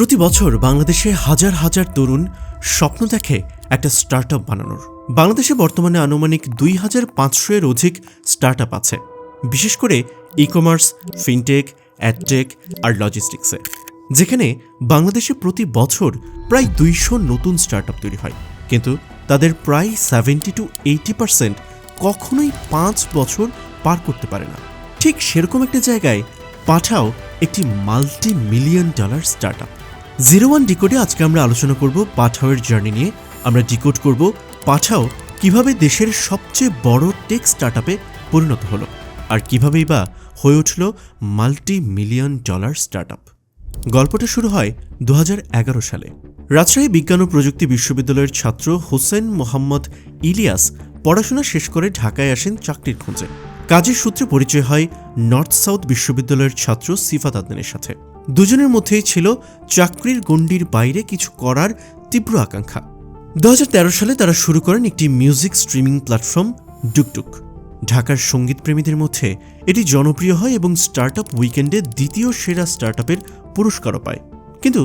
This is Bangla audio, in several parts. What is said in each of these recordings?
প্রতি বছর বাংলাদেশে হাজার হাজার তরুণ স্বপ্ন দেখে একটা স্টার্টআপ বানানোর। বাংলাদেশে বর্তমানে আনুমানিক 2500 এর অধিক স্টার্টআপ আছে, বিশেষ করে ই-কমার্স, ফিনটেক, অ্যাডটেক আর লজিস্টিক্সে, যেখানে বাংলাদেশে প্রতি বছর প্রায় 200 নতুন স্টার্টআপ তৈরি হয়। কিন্তু তাদের প্রায় 70-80% কখনোই 5 বছর পার করতে পারে না। ঠিক সেরকম একটা জায়গায় পাঠাও একটি $multi-million স্টার্টআপ। 01 ডিকোডে আজকে আমরা আলোচনা করব পাঠাওয়ের জার্নি নিয়ে। আমরা ডিকোড করব পাঠাও কিভাবে দেশের সবচেয়ে বড় টেক স্টার্টআপে পরিণত হলো, আর কিভাবেই বা হয়ে উঠল $multi-million স্টার্টআপ। গল্পটা শুরু হয় 2011 সালে। রাজশাহী বিজ্ঞান ও প্রযুক্তি বিশ্ববিদ্যালয়ের ছাত্র হোসেন মোহাম্মদ ইলিয়াস পড়াশোনা শেষ করে ঢাকায় আসেন চাকরির খোঁজে। কাজের সূত্রে পরিচয় হয় নর্থ সাউথ বিশ্ববিদ্যালয়ের ছাত্র সিফাত আদনানের সাথে। দুজনের মধ্যেই ছিল চাকরির গণ্ডির বাইরে কিছু করার তীব্র আকাঙ্ক্ষা। 2013 সালে তারা শুরু করেন একটি মিউজিক স্ট্রিমিং প্ল্যাটফর্ম ডুকডুক। ঢাকার সঙ্গীতপ্রেমীদের মধ্যে এটি জনপ্রিয় হয় এবং স্টার্টআপ উইকেন্ডে দ্বিতীয় সেরা স্টার্টআপের পুরস্কারও পায়। কিন্তু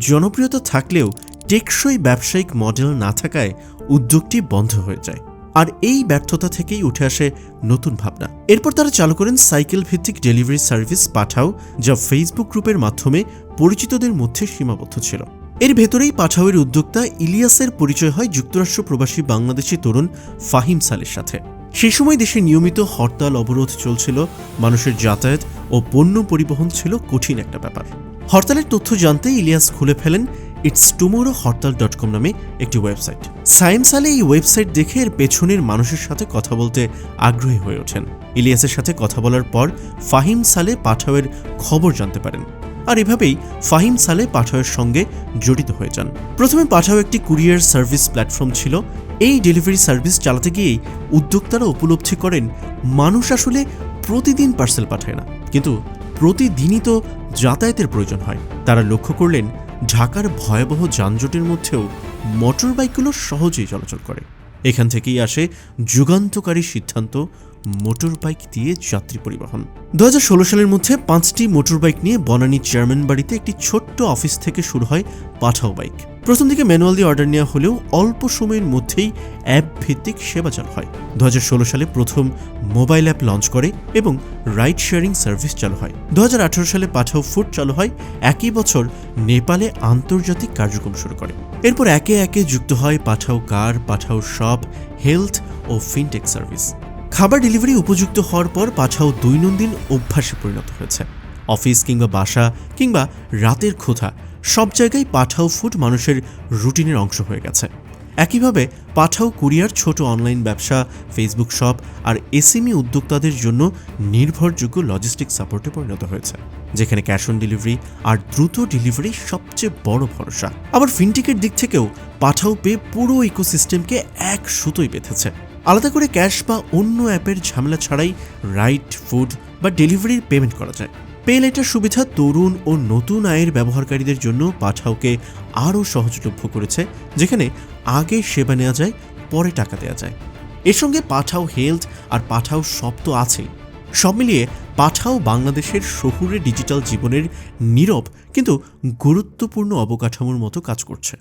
জনপ্রিয়তা থাকলেও টেকসই ব্যবসায়িক মডেল না থাকায় উদ্যোগটি বন্ধ হয়ে যায়, আর এই ব্যর্থতা থেকেই উঠে আসে নতুন ভাবনা। এরপর তারা চালু করেন সাইকেল ভিত্তিক ডেলিভারি সার্ভিস পাঠাও, যা ফেসবুক গ্রুপের মাধ্যমে পরিচিতদের মধ্যে সীমাবদ্ধ ছিল। এর ভেতরেই পাঠাওয়ের উদ্যোক্তা ইলিয়াসের পরিচয় হয় যুক্তরাষ্ট্র প্রবাসী বাংলাদেশি তরুণ ফাহিম সালের সাথে। সেই সময় দেশে নিয়মিত হরতাল অবরোধ চলছিল, মানুষের যাতায়াত ও পণ্য পরিবহন ছিল কঠিন একটা ব্যাপার। হরতালের তথ্য জানতে ইলিয়াস খুলে ফেলেন itstomorrowhortal.com নামে একটি ওয়েবসাইট। সাইম সালে এই ওয়েবসাইট দেখে এর পেছনের মানুষের সাথে কথা বলতে আগ্রহী হয়ে ওঠেন। ইলিয়াসের সাথে কথা বলার পর ফাহিম সালে পাঠাওয়ের খবর জানতে পারেন, আর এভাবেই ফাহিম সালে পাঠাওয়ের সঙ্গে জড়িত হয়ে যান। প্রথমে পাঠাও একটি কুরিয়ার সার্ভিস প্ল্যাটফর্ম ছিল। এই ডেলিভারি সার্ভিস চালাতে গিয়েই উদ্যোক্তারা উপলব্ধি করেন মানুষ আসলে প্রতিদিন পার্সেল পাঠায় না, কিন্তু প্রতিদিনই তো যাতায়াতের প্রয়োজন হয়। তারা লক্ষ্য করলেন ঢাকার ভয়াবহ যানজটের মধ্যেও মোটর বাইকগুলো সহজেই চলাচল করে। এখান থেকেই আসে যুগান্তকারী সিদ্ধান্ত মোটর বাইক দিয়ে যাত্রী পরিবহন। 2016 সালের মধ্যে 5টি মোটর বাইক নিয়ে বনানী চেয়ারম্যান বাড়িতে একটি ছোট্ট অফিস থেকে শুরু হয় পাঠাও বাইক। প্রথম দিকে ম্যানুয়াল দিয়ে অর্ডার নেওয়া হলেও অল্প সময়ের মধ্যেই অ্যাপ ভিত্তিক সেবা চালু হয়। 2016 সালে প্রথম মোবাইল অ্যাপ লঞ্চ করে এবং রাইড শেয়ারিং সার্ভিস চালু হয়। 2018 সালে পাঠাও ফুড চালু হয়। একই বছর নেপালে আন্তর্জাতিক কার্যক্রম শুরু করে। এরপর একে একে যুক্ত হয় পাঠাও কার, পাঠাও শপ, হেলথ ও ফিনটেক সার্ভিস। খাবার ডেলিভারি উপযুক্ত হওয়ার পর পাঠাও দৈনন্দিন অভ্যাসে পরিণত হয়েছে। অফিস কিংবা বাসা কিংবা রাতের ক্ষুধা, সব জায়গায় পাঠাও ফুড মানুষের রুটিনের অংশ হয়ে গেছে। একইভাবে পাঠাও কুরিয়ার ছোট অনলাইন ব্যবসা, ফেসবুক শপ আর এসএমই উদ্যোক্তাদের জন্য নির্ভরযোগ্য লজিস্টিক সাপোর্টে পরিণত হয়েছে, যেখানে ক্যাশ অন ডেলিভারি আর দ্রুত ডেলিভারি সবচেয়ে বড় ভরসা। আবার ফিনটেকের দিক থেকেও পাঠাও পে পুরো ইকোসিস্টেমকে এক সুতোয় বেঁধেছে। আলাদা করে ক্যাশ বা অন্য অ্যাপের ঝামেলা ছাড়াই রাইড, ফুড বা ডেলিভারির পেমেন্ট করা যায়। পে লেটার সুবিধা তরুণ ও নতুন আয়ের ব্যবহারকারীদের জন্য পাঠাওকে আরও সহজলভ্য করেছে, যেখানে আগে সেবা নেওয়া যায়, পরে টাকা দেওয়া যায়। এর সঙ্গে পাঠাও হেলথ আর পাঠাও শপ তো আছেই। সব মিলিয়ে পাঠাও বাংলাদেশের শহুরে ডিজিটাল জীবনের নীরব কিন্তু গুরুত্বপূর্ণ অবকাঠামোর মতো কাজ করছে।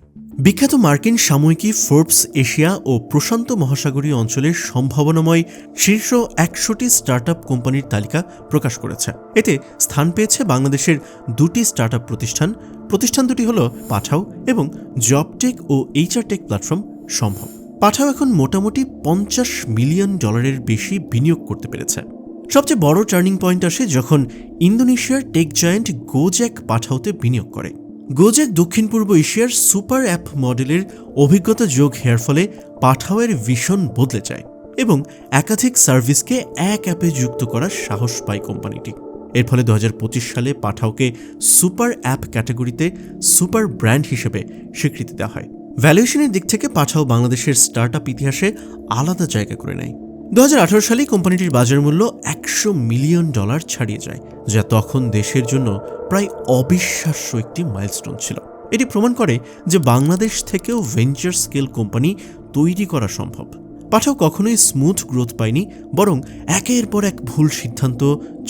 বিখ্যাত মার্কিন সাময়িকী ফোর্বস এশিয়া ও প্রশান্ত মহাসাগরীয় অঞ্চলের সম্ভাবনাময় শীর্ষ 100টি স্টার্টআপ কোম্পানির তালিকা প্রকাশ করেছে। এতে স্থান পেয়েছে বাংলাদেশের 2টি স্টার্টআপ প্রতিষ্ঠান দুটি হল পাঠাও এবং জবটেক ও এইচআরটেক প্ল্যাটফর্ম সম্ভব। পাঠাও এখন মোটামুটি $50 মিলিয়ন বেশি বিনিয়োগ করতে পেরেছে। সবচেয়ে বড় টার্নিং পয়েন্ট আসে যখন ইন্দোনেশিয়ার টেক জায়ান্ট গোজ্যাক পাঠাওতে বিনিয়োগ করে। গোজ্যাক দক্ষিণ পূর্ব এশিয়ার সুপার অ্যাপ মডেলের অভিজ্ঞতা যোগ হওয়ার ফলে পাঠাওয়ের ভিশন বদলে যায় এবং একাধিক সার্ভিসকে এক অ্যাপে যুক্ত করার সাহস পায় কোম্পানিটি। এর ফলে 2025 সালে পাঠাওকে সুপার অ্যাপ ক্যাটাগরিতে সুপার ব্র্যান্ড হিসেবে স্বীকৃতি দেওয়া হয়। ভ্যালুয়েশনের দিক থেকে পাঠাও বাংলাদেশের স্টার্টআপ ইতিহাসে আলাদা জায়গা করে নেয়। 2018 সালে কোম্পানিটির বাজার মূল্য $100 মিলিয়ন ছাড়িয়ে যায়, যা তখন দেশের জন্য প্রায় অবিশ্বাস্য একটি মাইলস্টোন ছিল। এটি প্রমাণ করে যে বাংলাদেশ থেকেও ভেঞ্চার স্কেল কোম্পানি তৈরি করা সম্ভব। পাঠাও কখনোই স্মুথ গ্রোথ পায়নি, বরং একের পর এক ভুল সিদ্ধান্ত,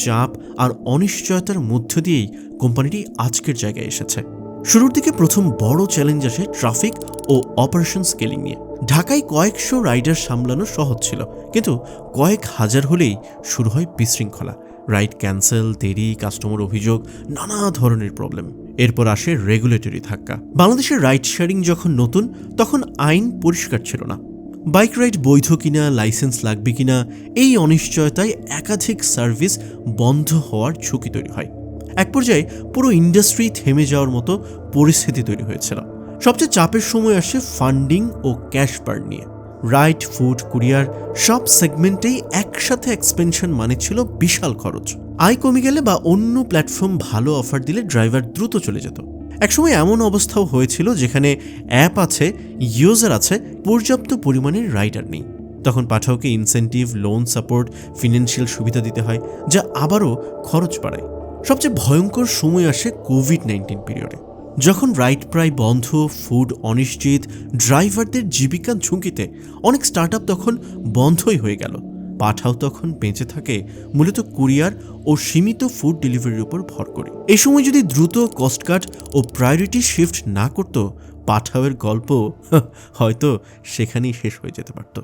চাপ আর অনিশ্চয়তার মধ্য দিয়েই কোম্পানিটি আজকের জায়গায় এসেছে। শুরুর দিকে প্রথম বড় চ্যালেঞ্জ আসে ট্রাফিক ও অপারেশন স্কেলিং নিয়ে। ঢাকায় কয়েকশো রাইডার সামলানো সহজ ছিল, কিন্তু কয়েক হাজার হলেই শুরু হয় বিশৃঙ্খলা। রাইড ক্যান্সেল, দেরি, কাস্টমার অভিযোগ, নানা ধরনের প্রবলেম। এরপর আসে রেগুলেটরি ধাক্কা। বাংলাদেশের রাইড শেয়ারিং যখন নতুন, তখন আইন পরিষ্কার ছিল না। বাইক রাইড বৈধ কিনা, লাইসেন্স লাগবে কিনা, এই অনিশ্চয়তায় একাধিক সার্ভিস বন্ধ হওয়ার ঝুঁকি তৈরি হয়। এক পর্যায়ে পুরো ইন্ডাস্ট্রি থেমে যাওয়ার মতো পরিস্থিতি তৈরি হয়েছিল। সবচেয়ে চাপের সময় আসে ফান্ডিং ও ক্যাশ বার্ন নিয়ে। রাইড, ফুড, কুরিয়ার সব সেগমেন্টেই একসাথে এক্সপেনশন মানে ছিল বিশাল খরচ। আয় কমে গেলে বা অন্য প্ল্যাটফর্ম ভালো অফার দিলে ড্রাইভার দ্রুত চলে যেত। একসময় এমন অবস্থাও হয়েছিল যেখানে অ্যাপ আছে, ইউজার আছে, পর্যাপ্ত পরিমাণে রাইডার নেই। তখন পাঠাওকে ইনসেন্টিভ, লোন সাপোর্ট, ফিনান্সিয়াল সুবিধা দিতে হয়, যা আবারও খরচ বাড়ায়। সবচেয়ে ভয়ঙ্কর সময় আসে কোভিড-19 পিরিয়ডে, যখন রাইড প্রায় বন্ধ, ফুড অনিশ্চিত, ড্রাইভারদের জীবিকা ঝুঁকিতে। অনেক স্টার্টআপ তখন বন্ধই হয়ে গেল। পাঠাও তখন বেঁচে থাকে মূলত কুরিয়ার ও সীমিত ফুড ডেলিভারির উপর ভর করে। এই সময় যদি দ্রুত কস্ট কাট ও প্রায়োরিটি শিফট না করত, পাঠাওয়ের গল্প হয়তো সেখানেই শেষ হয়ে যেতে পারত।